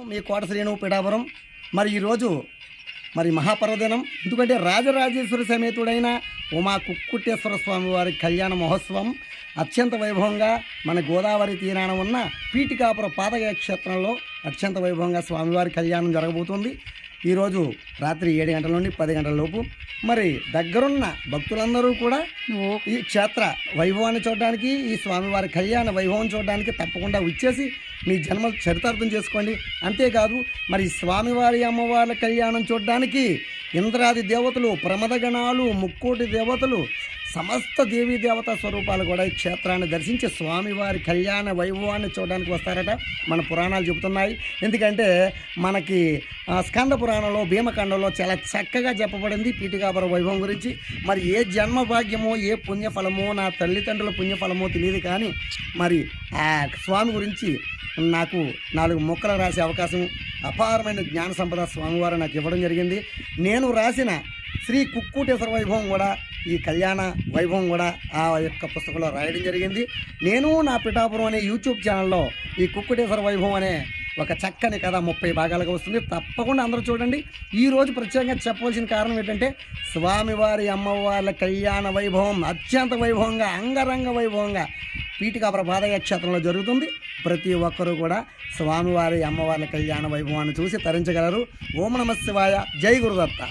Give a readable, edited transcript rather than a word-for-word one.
మీ కోట శ్రీను పిఠాపురం. మరి ఈరోజు మరి మహాపర్వదినం, ఎందుకంటే రాజరాజేశ్వరి సమేతుడైన ఉమా కుక్కుటేశ్వర స్వామి వారి కళ్యాణ మహోత్సవం అత్యంత వైభవంగా మన గోదావరి తీరాన ఉన్న పీఠికాపుర పాదగయ క్షేత్రంలో అత్యంత వైభవంగా స్వామివారి కళ్యాణం జరగబోతుంది. ఈరోజు రాత్రి 7 గంటల నుండి 10 గంటల లోపు. మరి దగ్గరున్న భక్తులందరూ కూడా ఈ క్షేత్ర వైభవాన్ని చూడడానికి, ఈ స్వామివారి కళ్యాణ వైభవం చూడడానికి తప్పకుండా వచ్చేసి మీ జన్మ చరితార్థం చేసుకోండి. అంతేకాదు మరి స్వామివారి అమ్మవారి కళ్యాణం చూడడానికి ఇంద్రాది దేవతలు, ప్రమదగణాలు, ముక్కోటి దేవతలు, సమస్త దేవీ దేవతా స్వరూపాలు కూడా ఈ క్షేత్రాన్ని దర్శించి స్వామివారి కళ్యాణ వైభవాన్ని చూడడానికి వస్తారట మన పురాణాలు చెబుతున్నాయి. ఎందుకంటే మనకి స్కంద పురాణంలో భీమఖండంలో చాలా చక్కగా చెప్పబడింది పీఠికాపుర వైభవం గురించి. మరి ఏ జన్మ భాగ్యమో, ఏ పుణ్యఫలమో, నా తల్లిదండ్రుల పుణ్యఫలమో తెలియదు, కానీ మరి ఆ స్వామి గురించి నాకు 4 ముక్కలు రాసే అవకాశం, అపారమైన జ్ఞాన సంపద స్వామివారు నాకు ఇవ్వడం జరిగింది. నేను రాసిన శ్రీ కుక్కుటేశ్వర వైభవం కూడా, ఈ కళ్యాణ వైభవం కూడా ఆ యొక్క పుస్తకంలో రాయడం జరిగింది. నేను నా పిఠాపురం అనే యూట్యూబ్ ఛానల్లో ఈ కుక్కుటేశ్వర వైభవం అనే ఒక చక్కని కథ 30 భాగాలుగా వస్తుంది. తప్పకుండా అందరూ చూడండి. ఈరోజు ప్రత్యేకంగా చెప్పవలసిన కారణం ఏంటంటే స్వామివారి అమ్మవార్ల కళ్యాణ వైభవం అత్యంత వైభవంగా, అంగరంగ వైభవంగా పీఠికాపుర పాదగయ క్షేత్రంలో జరుగుతుంది. ప్రతి ఒక్కరూ కూడా స్వామివారి అమ్మవార్ల కళ్యాణ వైభవాన్ని చూసి తరించగలరు. ఓం నమః శివాయ. జై గురుదత్త.